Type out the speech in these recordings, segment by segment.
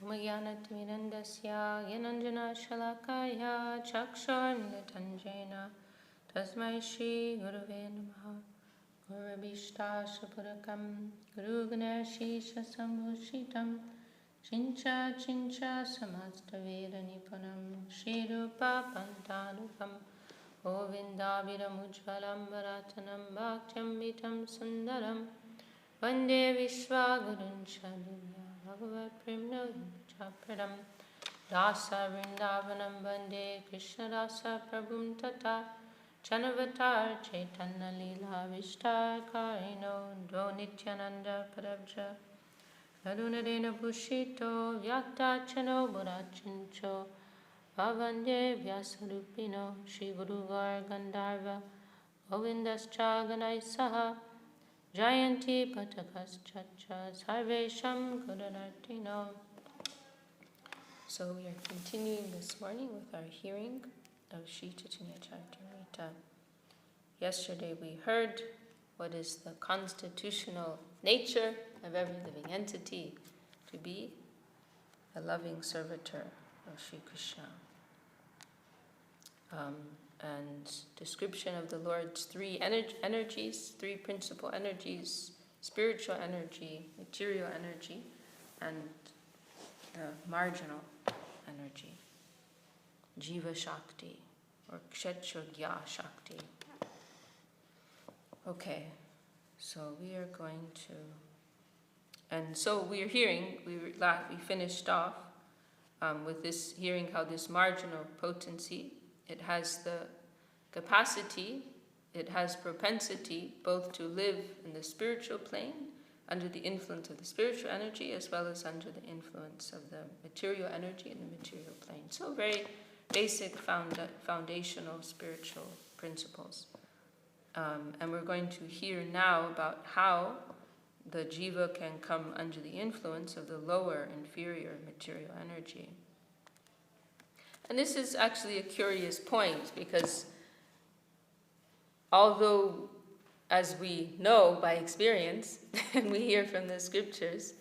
Dhumagyanatmirandasya Yananjana Shalakaya Chakshurmilitanjena Tasmai Shri Gurave Namaha Gurabhishta Shapurakam Guru Ganeshisa Sambhushitam Chincha Samasthaveda Nipunam Shrirupa Pantanukam Govindabhiramujvalam Bharatanam Bhaktyambitam Sundaram Vande Vishwagurun Shaluya Bhagavat Primno Chapradam Rasa Vrindavanam Vande Krishna Rasa Prabhum Tata Chanavatar Chaitanya Lila Vishtar Karino Do Nityananda Parabja Adunadena Bhushito Vyakta Chano Burachincho Bhavande Vyasarupino Shri Guru Var Gandharva Govindascha Ganai Saha Jayanti Patakas Ch.Ch. Sarvesham Gudanartino. So we are continuing this morning with our hearing of Sri Chaitanya Charitamrita. Yesterday we heard what is the constitutional nature of every living entity, to be a loving servitor of Sri Krishna. And description of the Lord's three energies, three principal energies: spiritual energy, material energy, and marginal energy, Jiva Shakti, or Ch.Ch. Shakti. Okay, so we are going to, and so we are hearing, we finished off with this, hearing how this marginal potency, it has the capacity, it has propensity both to live in the spiritual plane under the influence of the spiritual energy as well as under the influence of the material energy in the material plane. So very basic foundational spiritual principles. And we're going to hear now about how the jiva can come under the influence of the lower, inferior material energy. And this is actually a curious point, because although, as we know by experience, and we hear from the scriptures,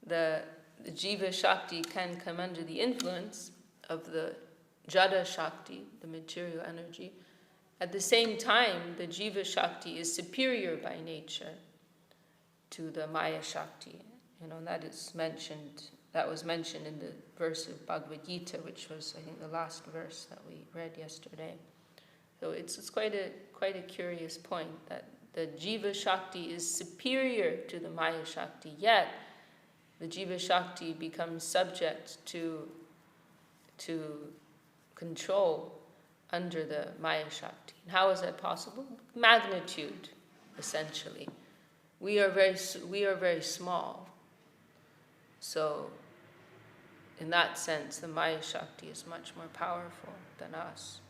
the Jiva Shakti can come under the influence of the Jada Shakti, the material energy. At the same time, the Jiva Shakti is superior by nature to the Maya Shakti. That was mentioned in the verse of Bhagavad Gita, which was, I think, the last verse that we read yesterday. So it's quite a curious point that the Jiva Shakti is superior to the Maya Shakti, yet the Jiva Shakti becomes subject to control under the Maya Shakti. And how is that possible? Magnitude, essentially. We are very small. So, in that sense, the Maya Shakti is much more powerful than us.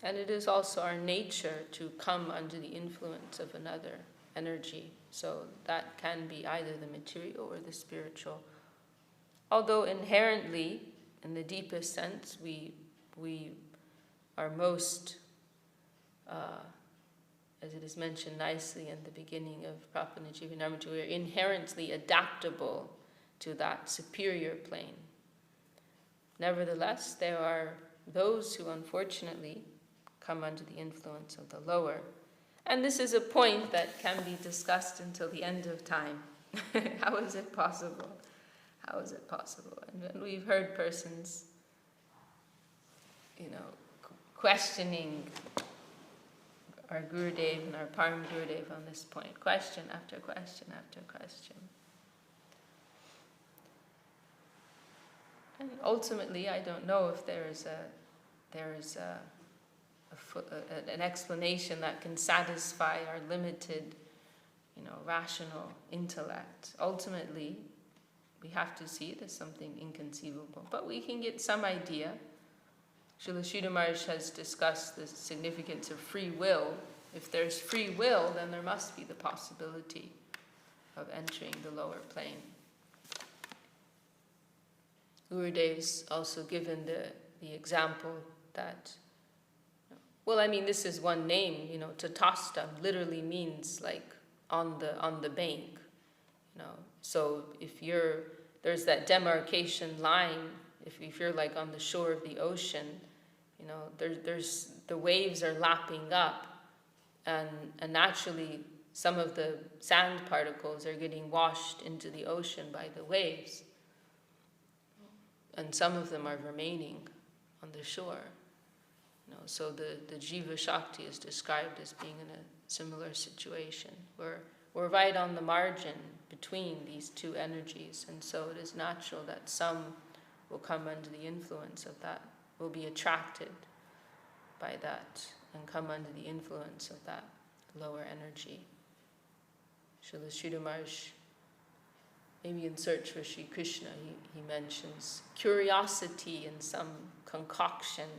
And it is also our nature to come under the influence of another energy. So that can be either the material or the spiritual. Although inherently, in the deepest sense, we are most, as it is mentioned nicely in the beginning of Prapana Jivanamrita, we are inherently adaptable to that superior plane. Nevertheless, there are those who unfortunately come under the influence of the lower. And this is a point that can be discussed until the end of time. How is it possible? How is it possible? And we've heard persons, questioning our Gurudev and our Param Gurudev on this point, question after question after question. And ultimately, I don't know if there is an explanation that can satisfy our limited, rational intellect. Ultimately, we have to see it as something inconceivable. But we can get some idea. Srila Sridhar Maharaj has discussed the significance of free will. If there's free will, then there must be the possibility of entering the lower plane. Gurudev's also given the example that, this is one name, Tatastha literally means like on the bank. So there's that demarcation line. If you're like on the shore of the ocean, there's the waves are lapping up, and naturally some of the sand particles are getting washed into the ocean by the waves, and some of them are remaining on the shore. So the Jiva Shakti is described as being in a similar situation, where we're right on the margin between these two energies, and so it is natural that some will come under the influence of that, will be attracted by that, and come under the influence of that lower energy. Srila Sridhar Maharaj, maybe in Search for Sri Krishna, he mentions curiosity in some concoction.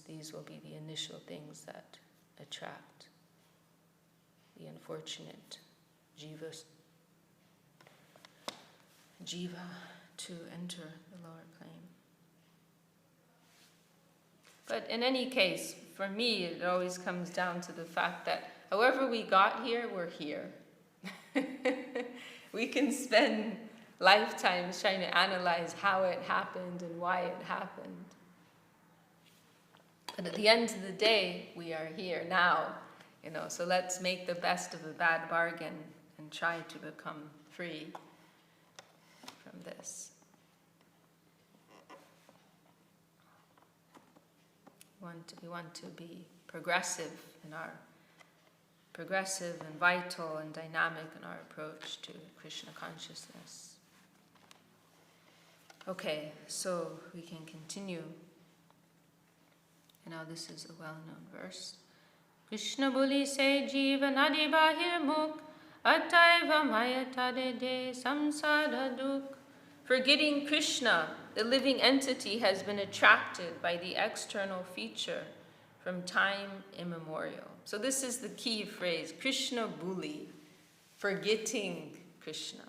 These will be the initial things that attract the unfortunate jiva to enter the lower plane. But in any case, for me, it always comes down to the fact that however we got here, we're here. We can spend lifetimes trying to analyze how it happened and why it happened. But at the end of the day, we are here now, so let's make the best of a bad bargain and try to become free from this. We want to be progressive and vital and dynamic in our approach to Krishna consciousness. Okay, so we can continue. Now this is a well-known verse. Krishna boli se jiva nadi bahir muk ataiva mayatade de samsara duk. Forgetting Krishna, the living entity has been attracted by the external feature from time immemorial. So this is the key phrase, Krishna buli, forgetting Krishna.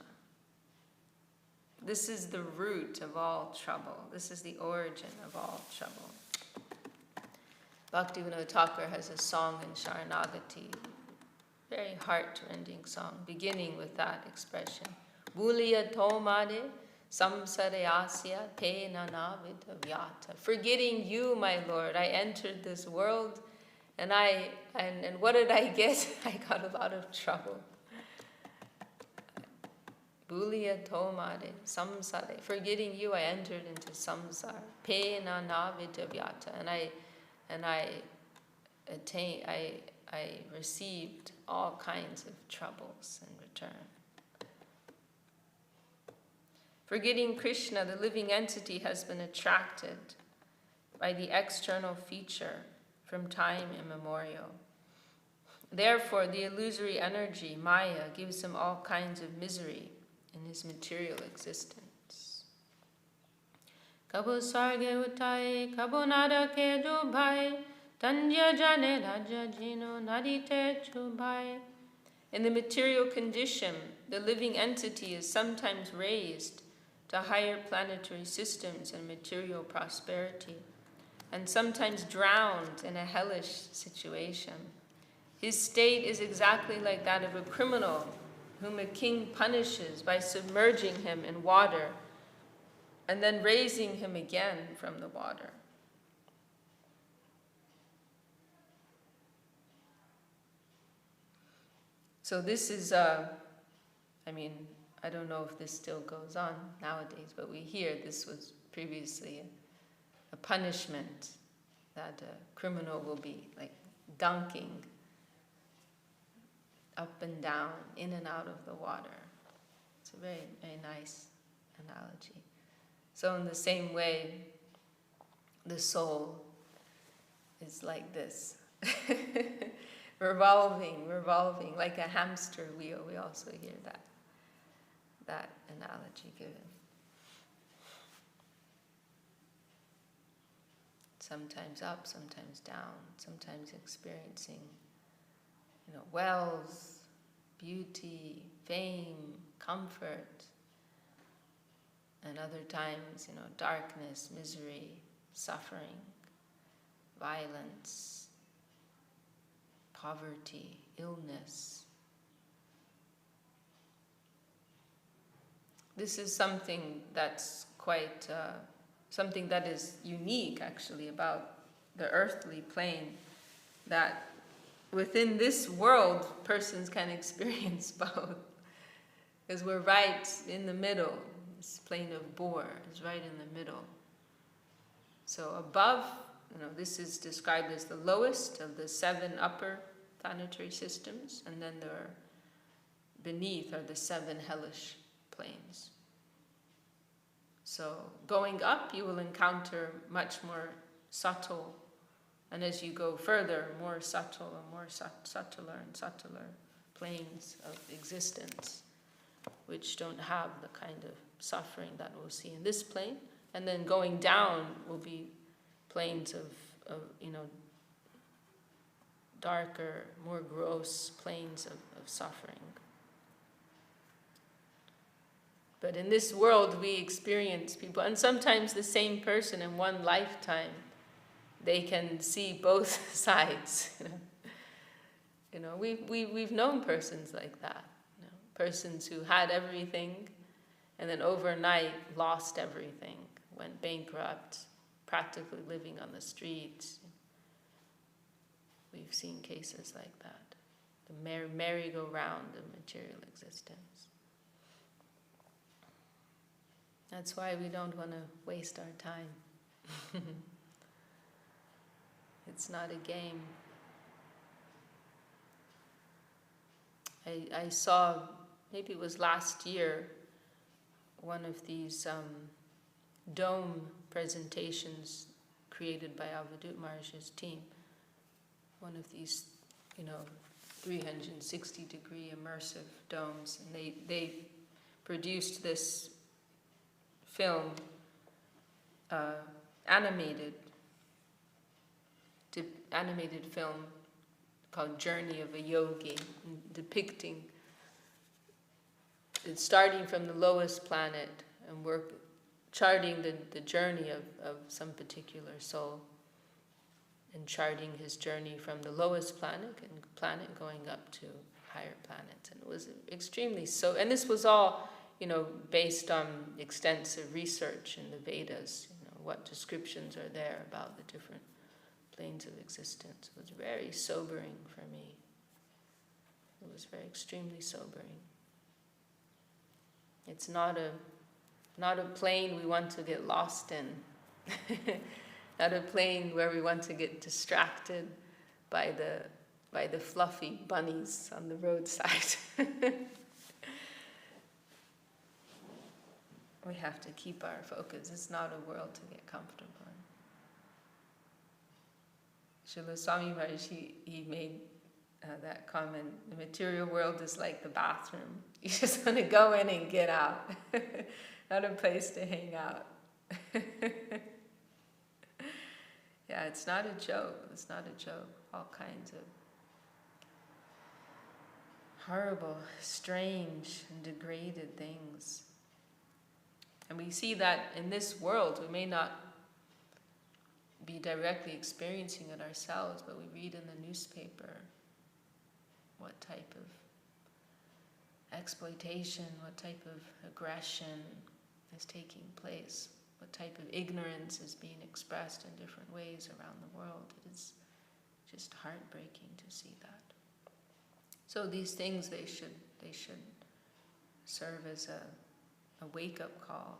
This is the root of all trouble. This is the origin of all trouble. Bhaktivinoda Thakur has a song in Sharanagati, very heart-rending song, beginning with that expression. Buliya tomade samsare asya te nanavita vyata. Forgetting you, my Lord, I entered this world, and what did I get? I got a lot of trouble. Buliya tomade samsare. Forgetting you, I entered into samsara. Pe nanavita vyata. And I received all kinds of troubles in return. Forgetting Krishna, the living entity has been attracted by the external feature from time immemorial. Therefore, the illusory energy, Maya, gives him all kinds of misery in his material existence. Kabo sarge utai, kabo nada ke dubai, tanya jane raja jino nadite chubai. In the material condition, the living entity is sometimes raised to higher planetary systems and material prosperity, and sometimes drowned in a hellish situation. His state is exactly like that of a criminal whom a king punishes by submerging him in water and then raising him again from the water. So this is, I don't know if this still goes on nowadays, but we hear this was previously a punishment that a criminal will be like dunking up and down, in and out of the water. It's a very, very nice analogy. So in the same way, the soul is like this, revolving, like a hamster wheel. We also hear that analogy given. Sometimes up, sometimes down, sometimes experiencing, wealth, beauty, fame, comfort, and other times, darkness, misery, suffering, violence, poverty, illness. This is something that's quite, something that is unique actually about the earthly plane, that within this world, persons can experience both. Because we're right in the middle. This plane of Bohr is right in the middle. So above, this is described as the lowest of the 7 upper planetary systems, and then beneath are the 7 hellish planes. So going up, you will encounter much more subtle, and as you go further, more subtle and more subtler and subtler planes of existence, which don't have the kind of suffering that we'll see in this plane. And then going down will be planes of darker, more gross planes of suffering. But in this world, we experience people, and sometimes the same person in one lifetime, they can see both sides. We've known persons like that. Persons who had everything, and then overnight lost everything, went bankrupt, practically living on the streets. We've seen cases like that. The merry-go-round of material existence. That's why we don't want to waste our time. It's not a game. I saw, maybe it was last year, one of these dome presentations created by Avadut Maharaj's team. One of these, 360-degree immersive domes, and they produced this film, animated film called Journey of a Yogi, depicting it starting from the lowest planet, and we're charting the journey of some particular soul, and charting his journey from the lowest planet going up to higher planets. And it was extremely and this was all, based on extensive research in the Vedas, what descriptions are there about the different planes of existence. It was very sobering for me. It was very extremely sobering. It's not a plane we want to get lost in. Not a plane where we want to get distracted by the fluffy bunnies on the roadside. We have to keep our focus. It's not a world to get comfortable in. Srila Swami Maharaj, he made that comment, the material world is like the bathroom. You just want to go in and get out. Not a place to hang out. Yeah, it's not a joke. It's not a joke. All kinds of horrible, strange, and degraded things. And we see that in this world. We may not be directly experiencing it ourselves, but we read in the newspaper what type of exploitation, what type of aggression is taking place, what type of ignorance is being expressed in different ways around the world. It is just heartbreaking to see that. So these things, they should serve as a wake-up call.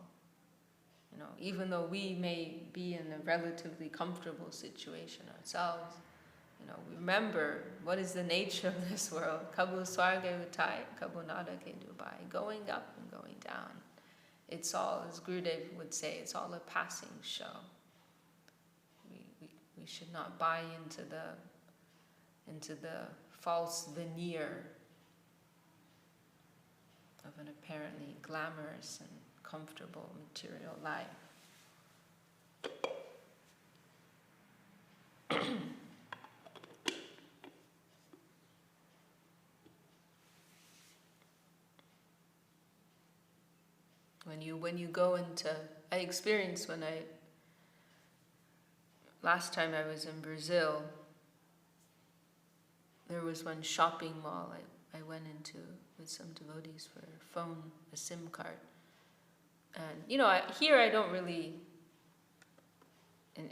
Even though we may be in a relatively comfortable situation ourselves, remember what is the nature of this world. Kabu swarge utai, kabu nada ke dubai. Going up and going down. It's all, as Gurudev would say, it's all a passing show. We should not buy into the false veneer of an apparently glamorous and comfortable material life. When you go into, I experienced last time I was in Brazil, there was one shopping mall I went into with some devotees for a SIM card. And, here I don't really,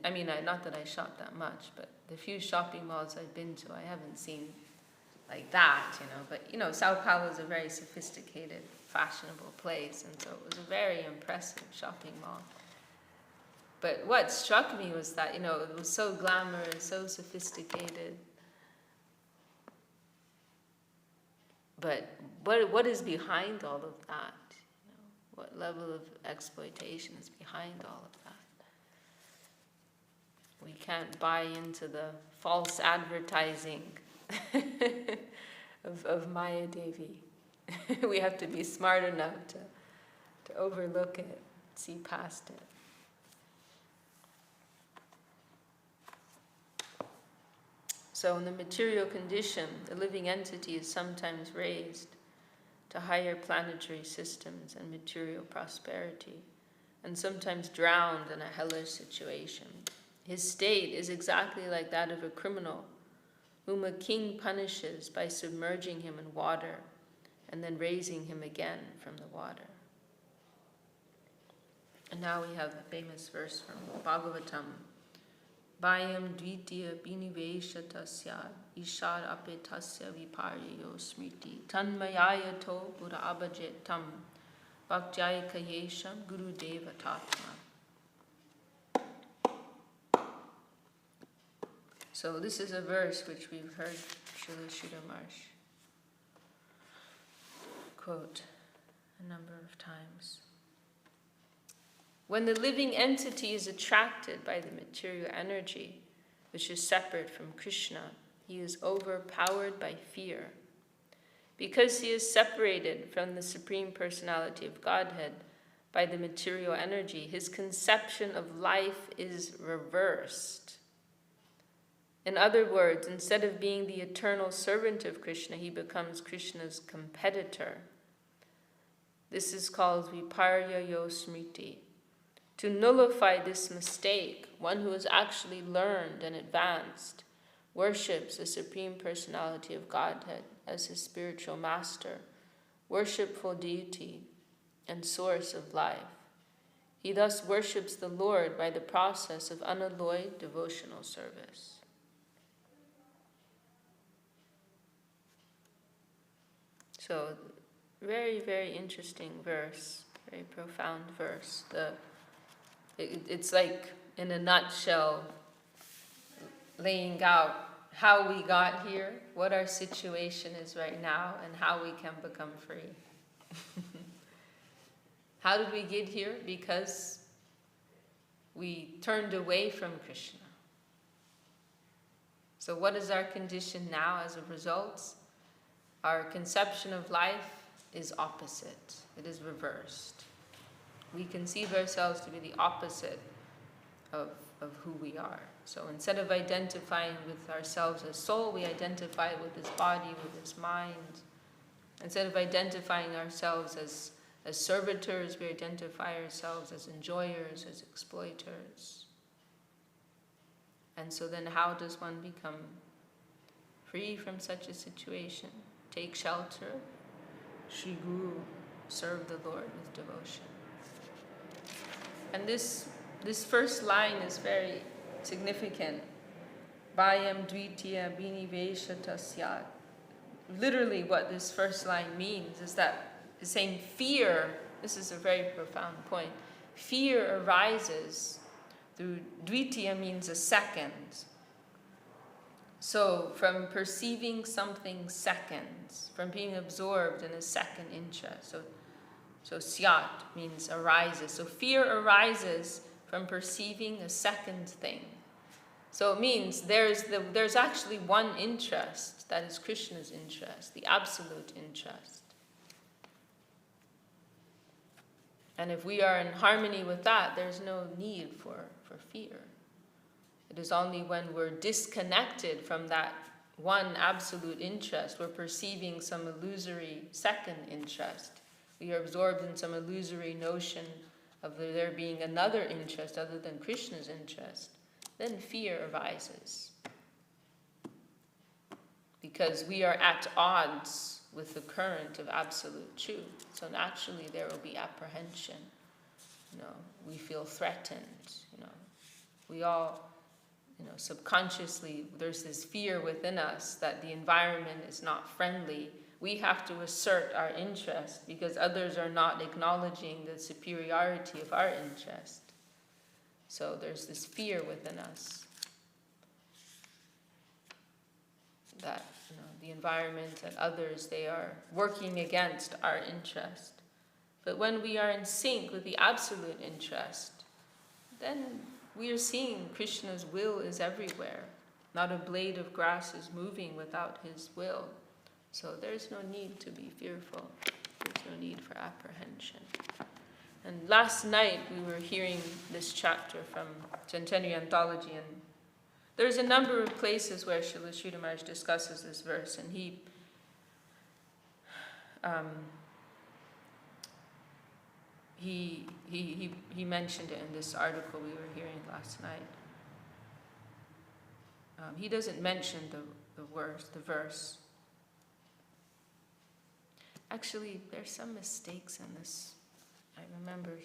not that I shop that much, but the few shopping malls I've been to, I haven't seen like that, But, Sao Paulo is a very sophisticated, fashionable place, and so it was a very impressive shopping mall. But what struck me was that, it was so glamorous, so sophisticated. But what is behind all of that? What level of exploitation is behind all of that? We can't buy into the false advertising of Maya Devi. We have to be smart enough to overlook it, see past it. So in the material condition, the living entity is sometimes raised to higher planetary systems and material prosperity, and sometimes drowned in a hellish situation. His state is exactly like that of a criminal, whom a king punishes by submerging him in water and then raising him again from the water. And now we have a famous verse from Bhagavatam. Bhayam dvitiya biniveshatasya ishar apetasya viparyo smriti tanmayayato buddha abhajet tam bhaktyayaka yesham guru deva tatma. So this is a verse which we've heard Srila Sridhar Maharaj quote a number of times. When the living entity is attracted by the material energy, which is separate from Krishna, he is overpowered by fear. Because he is separated from the Supreme Personality of Godhead by the material energy, his conception of life is reversed. In other words, instead of being the eternal servant of Krishna, he becomes Krishna's competitor. This is called viparya smriti. To nullify this mistake, one who has actually learned and advanced worships the Supreme Personality of Godhead as his spiritual master, worshipful deity, and source of life. He thus worships the Lord by the process of unalloyed devotional service. So, very, very interesting verse, very profound verse. It's like, in a nutshell, laying out how we got here, what our situation is right now, and how we can become free. How did we get here? Because we turned away from Krishna. So what is our condition now as a result? Our conception of life is opposite. It is reversed. We conceive ourselves to be the opposite of who we are. So instead of identifying with ourselves as soul, we identify with this body, with this mind. Instead of identifying ourselves as servitors, we identify ourselves as enjoyers, as exploiters. And so then how does one become free from such a situation? Take shelter, Shri Guru, serve the Lord with devotion. And this first line is very significant. Bhayam dvitiya biniveshatasya. Literally what this first line means is that it's saying fear, this is a very profound point, fear arises through, dvitiya means a second. So from perceiving something second, from being absorbed in a second interest. So syat means arises. So fear arises from perceiving a second thing. So it means there's actually one interest, that is Krishna's interest, the absolute interest. And if we are in harmony with that, there's no need for fear. It is only when we're disconnected from that one absolute interest, we're perceiving some illusory second interest. We are absorbed in some illusory notion of there being another interest other than Krishna's interest. Then fear arises. because we are at odds with the current of absolute truth. So naturally there will be apprehension. We feel threatened. We all, subconsciously, there's this fear within us that the environment is not friendly. We have to assert our interest because others are not acknowledging the superiority of our interest. So there's this fear within us that the environment and others, they are working against our interest. But when we are in sync with the absolute interest, then we are seeing Krishna's will is everywhere. Not a blade of grass is moving without his will. So there's no need to be fearful. There's no need for apprehension. And last night we were hearing this chapter from Centenary Anthology, and there's a number of places where Srila Sridhar Maharaj discusses this verse, and he mentioned it in this article we were hearing last night. He doesn't mention the verse. Actually, there's some mistakes in this. I remember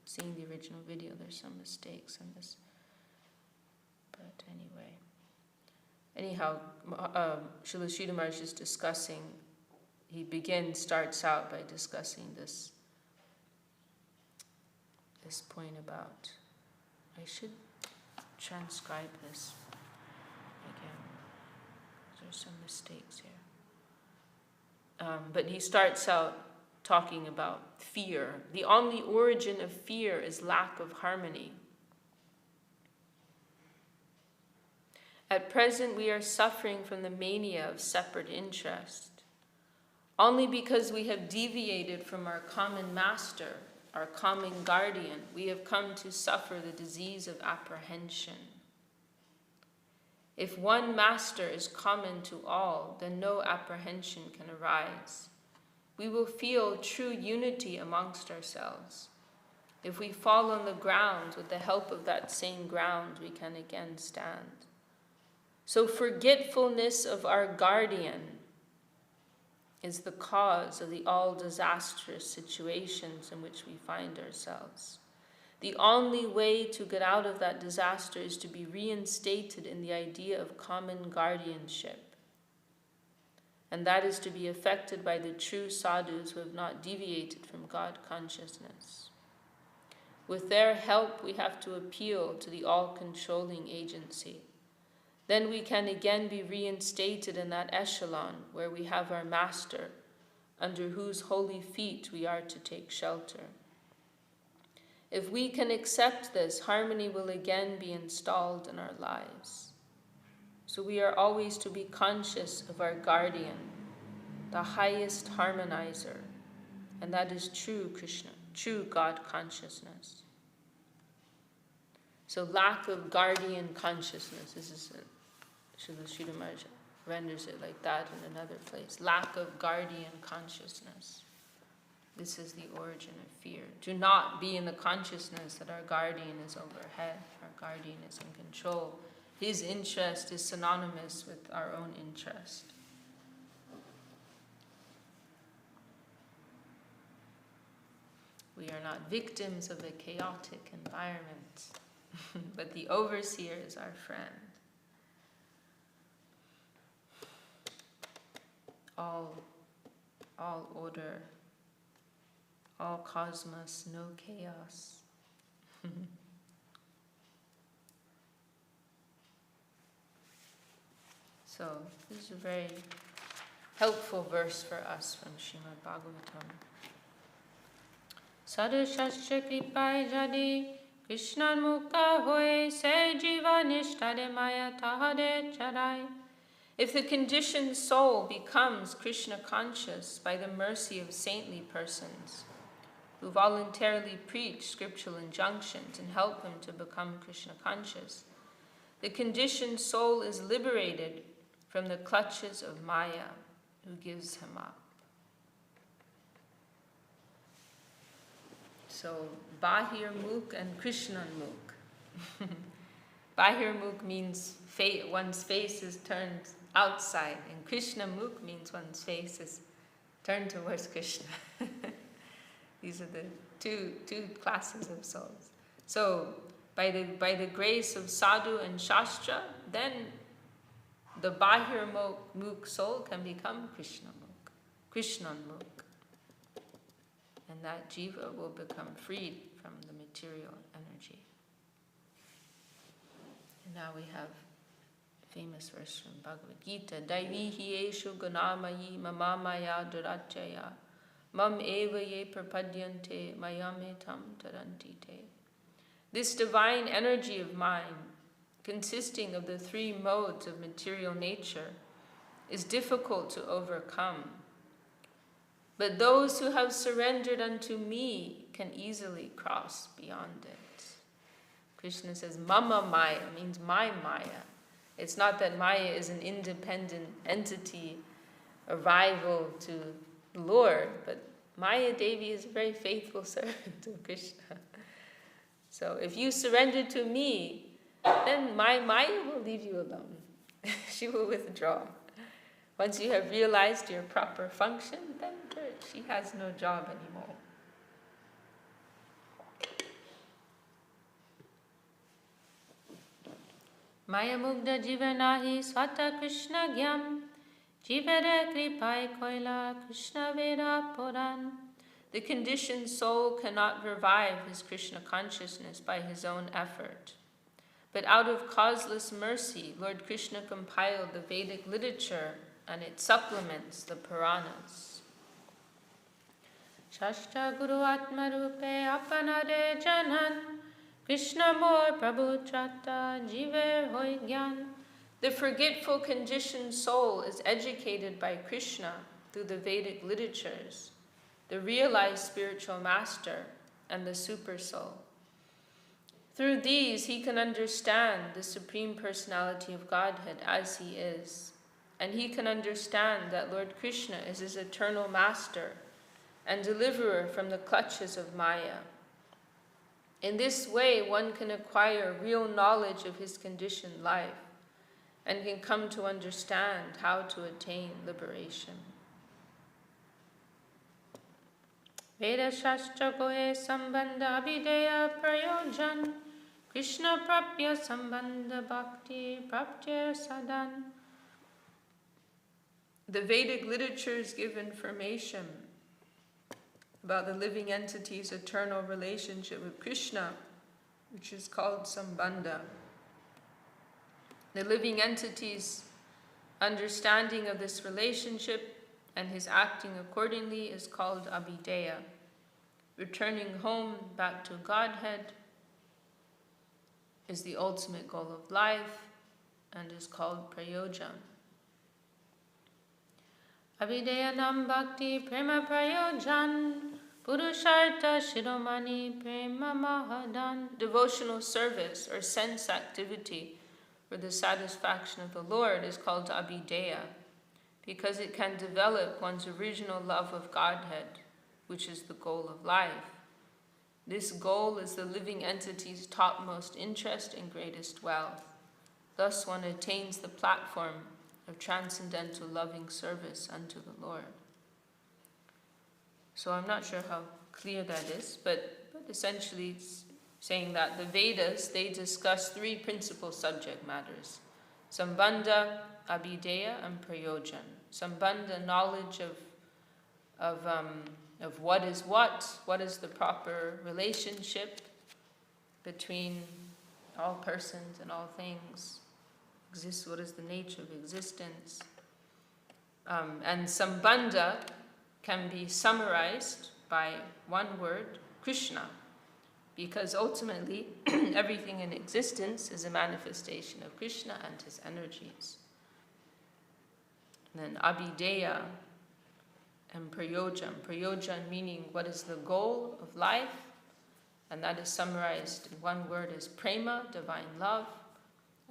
seeing the original video. There's some mistakes in this. But anyhow, Srila Sridhar Maharaj is discussing. He starts out by discussing this point about. I should transcribe this again. There's some mistakes here. But he starts out talking about fear. The only origin of fear is lack of harmony. At present, we are suffering from the mania of separate interest. Only because we have deviated from our common master, our common guardian, we have come to suffer the disease of apprehension. If one master is common to all, then no apprehension can arise. We will feel true unity amongst ourselves. If we fall on the ground, with the help of that same ground, we can again stand. So forgetfulness of our guardian is the cause of the all disastrous situations in which we find ourselves. The only way to get out of that disaster is to be reinstated in the idea of common guardianship. And that is to be effected by the true sadhus who have not deviated from God consciousness. With their help, we have to appeal to the all-controlling agency. Then we can again be reinstated in that echelon where we have our master, under whose holy feet we are to take shelter. If we can accept this, harmony will again be installed in our lives. So we are always to be conscious of our guardian, the highest harmonizer, and that is true Krishna, true God consciousness. So lack of guardian consciousness, this is it. Srila Sridhar Maharaj renders it like that in another place. Lack of guardian consciousness. This is the origin of fear. Do not be in the consciousness that our guardian is overhead, our guardian is in control. His interest is synonymous with our own interest. We are not victims of a chaotic environment, but the overseer is our friend. All order, all cosmos, no chaos. So this is a very helpful verse for us from Srimad Bhagavatam. Sadhu Shastra Kripai Jadi Krishna Mukta Hoy Se Jiva Nishtade Maya Tahade Chadai. If the conditioned soul becomes Krishna conscious by the mercy of saintly persons who voluntarily preach scriptural injunctions and help him to become Krishna conscious, the conditioned soul is liberated from the clutches of Maya, who gives him up. So, Bahir Mukh and Krishna Mukh. Bahir Mukh means one's face is turned outside. And Krishna Mukh means one's face is turned towards Krishna. These are the two classes of souls. So by the grace of sadhu and shastra, then the Bahir Mukh soul can become Krishna Mukh, Krishnan Mukh. And that jiva will become freed from the material energy. And now we have a famous verse from Bhagavad Gita. Daivihi eshu gunamayi mamamaya durachaya mam eva ye prapadyante mayametam tarantite. This divine energy of mine, consisting of the three modes of material nature, is difficult to overcome. But those who have surrendered unto me can easily cross beyond it. Krishna says, Mama Maya means my Maya. It's not that Maya is an independent entity, a rival to the Lord, but Maya Devi is a very faithful servant of Krishna. So if you surrender to me, then my Maya will leave you alone. She will withdraw. Once you have realized your proper function, then she has no job anymore. Maya mugda jivanahi swata Krishna gyam jivere kripai koila Krishna vera poran. The conditioned soul cannot revive his Krishna consciousness by his own effort. But out of causeless mercy, Lord Krishna compiled the Vedic literature and it supplements the Puranas. Shashtra Guru Atma Rupe Apanare Janan Krishna Mor Prabhu Chata Jiver Hoy Gyan. The forgetful conditioned soul is educated by Krishna through the Vedic literatures, the realized spiritual master, and the super soul. Through these, he can understand the Supreme Personality of Godhead as he is, and he can understand that Lord Krishna is his eternal master and deliverer from the clutches of Maya. In this way, one can acquire real knowledge of his conditioned life and can come to understand how to attain liberation. Veda Shastra Gohe Sambandha Abhideya Prayojan Krishna Prapya Sambandha Bhakti Prapya Sadan. The Vedic literatures give information about the living entity's eternal relationship with Krishna, which is called Sambandha. The living entity's understanding of this relationship and his acting accordingly is called Abhideya. Returning home back to Godhead is the ultimate goal of life and is called Prayojan. Abhideyanam Bhakti Prema Prayojan Purushartha Shiromani Prema Mahadan. Devotional service or sense activity for the satisfaction of the Lord is called Abhideya because it can develop one's original love of Godhead, which is the goal of life. This goal is the living entity's topmost interest and greatest wealth. Thus one attains the platform of transcendental loving service unto the Lord. So I'm not sure how clear that is, but essentially it's saying that the Vedas, they discuss three principal subject matters: Sambandha, Abhideya, and Prayojan. Sambandha, knowledge of what is the proper relationship between all persons and all things. What is the nature of existence? And Sambandha can be summarized by one word, Krishna, because ultimately everything in existence is a manifestation of Krishna and his energies. And then Abhideya and Prayojan. Prayojan meaning what is the goal of life, and that is summarized in one word as prema, divine love.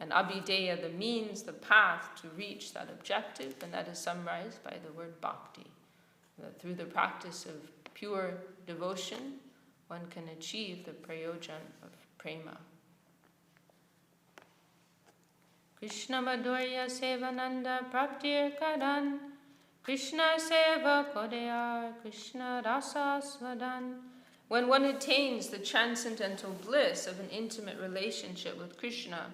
And Abhideya, the means, the path to reach that objective, and that is summarized by the word bhakti. That through the practice of pure devotion, one can achieve the prayojan of prema. Krishna Madhurya Sevananda Praptir Kadan, Krishna Seva Kodayar, Krishna Rasa Svadan. When one attains the transcendental bliss of an intimate relationship with Krishna,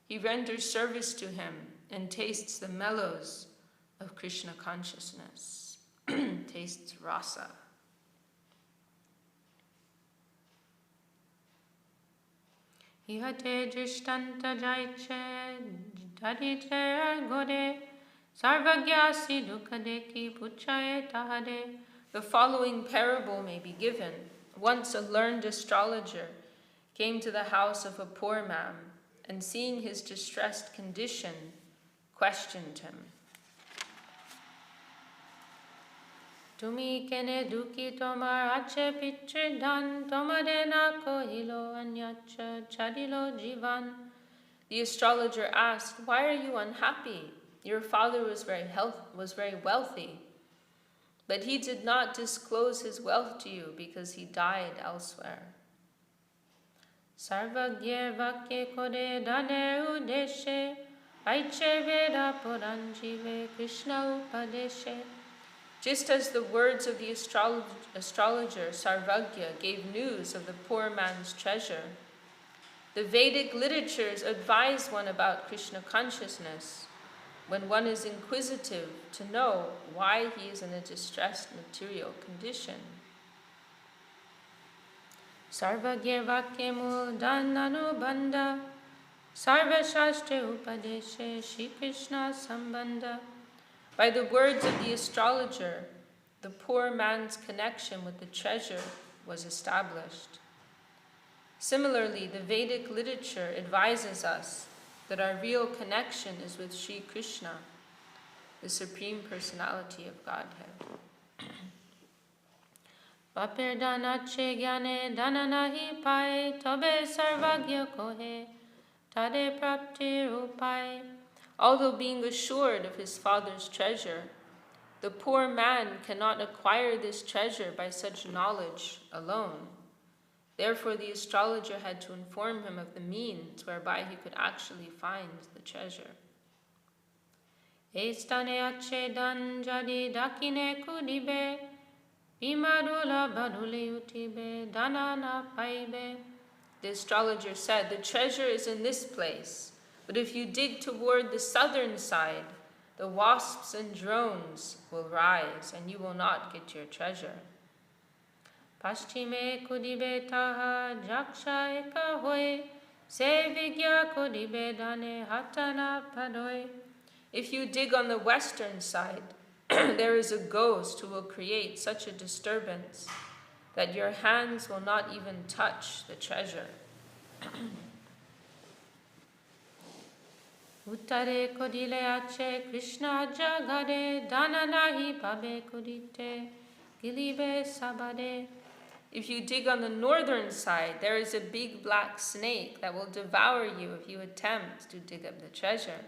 he renders service to him and tastes the mellows of Krishna consciousness, tastes rasa. Ihate drishtanta jaiche, dadite gode, sarvagyasi dukadeki puchaye tahade. The following parable may be given. Once a learned astrologer came to the house of a poor man, and seeing his distressed condition, questioned him. Tumi kene duki tomar ache pitre dan, tomade na kohilo anyacha chadilo jivan. The astrologer asked, "Why are you unhappy? Your father was very wealthy, but he did not disclose his wealth to you because he died elsewhere." Sarvagya vakye kode dane udeshe, aiche veda puranjive Krishna upadeshe. Just as the words of the astrologer Sarvagya gave news of the poor man's treasure, the Vedic literatures advise one about Krishna consciousness when one is inquisitive to know why he is in a distressed material condition. Sarvagya vakyamul dhananu bandha, sarva shastre upadeshe Shri Krishna sambandha. By the words of the astrologer, the poor man's connection with the treasure was established. Similarly, the Vedic literature advises us that our real connection is with Shri Krishna, the Supreme Personality of Godhead. Vapir danache gyane dananahi pai, tobe sarvagya kohe, tade prapti rupai. Although being assured of his father's treasure, the poor man cannot acquire this treasure by such knowledge alone. Therefore, the astrologer had to inform him of the means whereby he could actually find the treasure. Estane ache dan jadi dakine kudibe, bimadula baduli utibe, danana paibe. The astrologer said, "The treasure is in this place. But if you dig toward the southern side, the wasps and drones will rise, and you will not get your treasure." Paschime kudibe taha jaksha eka hoy, se vigya kudibe dane hatana padoy. If you dig on the western side, there is a ghost who will create such a disturbance that your hands will not even touch the treasure. Uttare kodile ache Krishna jagade, dananahi pabe kudite, gilibe sabade. If you dig on the northern side, there is a big black snake that will devour you if you attempt to dig up the treasure.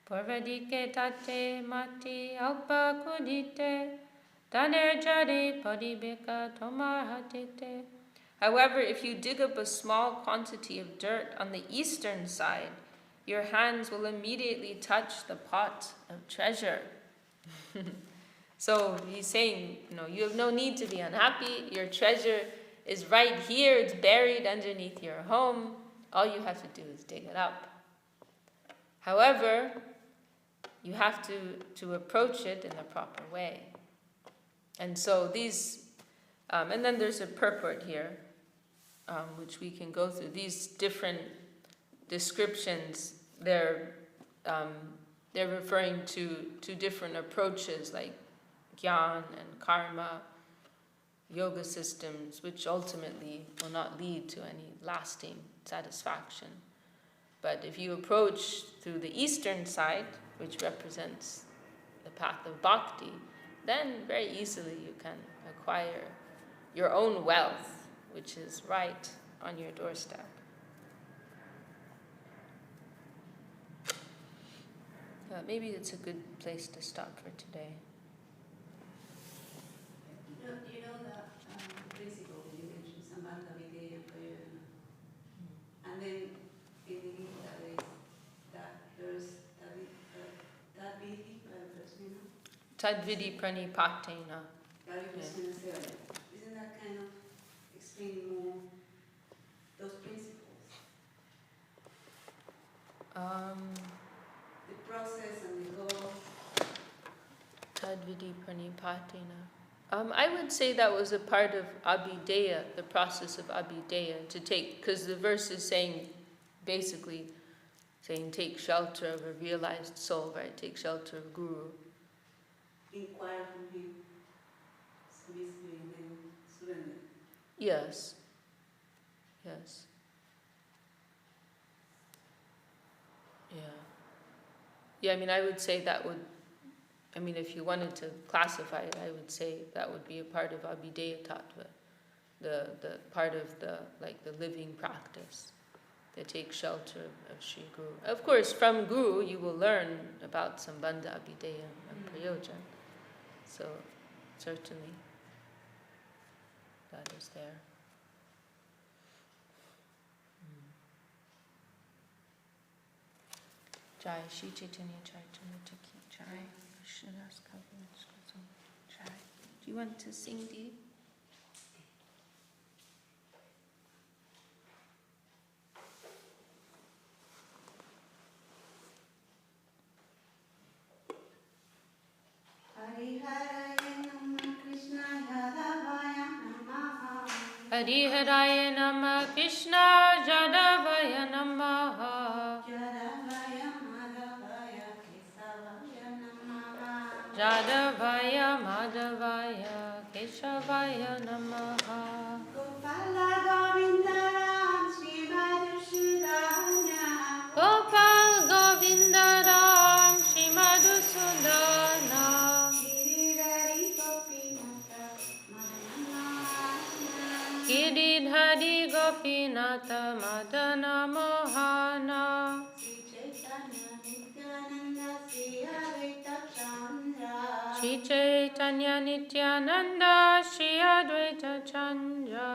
Purvadike tate mati alpa kudite, daner jade padibeka tomar hatite. However, if you dig up a small quantity of dirt on the eastern side, your hands will immediately touch the pot of treasure. So he's saying, you have no need to be unhappy. Your treasure is right here. It's buried underneath your home. All you have to do is dig it up. However, you have to approach it in the proper way. And so these, and then there's a purport here, which we can go through. These different descriptions, they're referring to different approaches like Gyan and Karma, yoga systems, which ultimately will not lead to any lasting satisfaction. But if you approach through the eastern side, which represents the path of Bhakti, then very easily you can acquire your own wealth, which is right on your doorstep. Maybe it's a good place to stop for today. You know that principle you mentioned, Sambandha Videya Prayona. And then in the Gita Tadvidi pranipatena. Isn't that kind of explaining more those principles? The process and the goal. Tadvidi pranipatena. I would say that was a part of abhideya, the process of abhideya, to take, because the verse is saying, basically, saying take shelter of a realized soul, right? Take shelter of Guru. Inquire from him, submissively, and then surrender. Yes. Yes. Yeah. Yeah, I mean, I would say that would, I mean, if you wanted to classify it, I would say that would be a part of Abhideya Tattva, the part of the, like, the living practice that takes shelter of Sri Guru. Of course, from Guru, you will learn about Sambandha, Abhideya, and Prayojan. So, certainly, that is there. Jai Shri Chaitanya Chaitanya Taki Jai Krishnadas Kaviraj Jai. Do you want to sing, Dee? Hariharaya Namah Krishna Jadavaya Namaha Jadavaya Madhavaya Keshavaya Namaha Gopal Govindaram Shimadusudana Giridhari Gopinata Madana Mohana Sri Chaitanya Nityananda Sri Advaita Chandra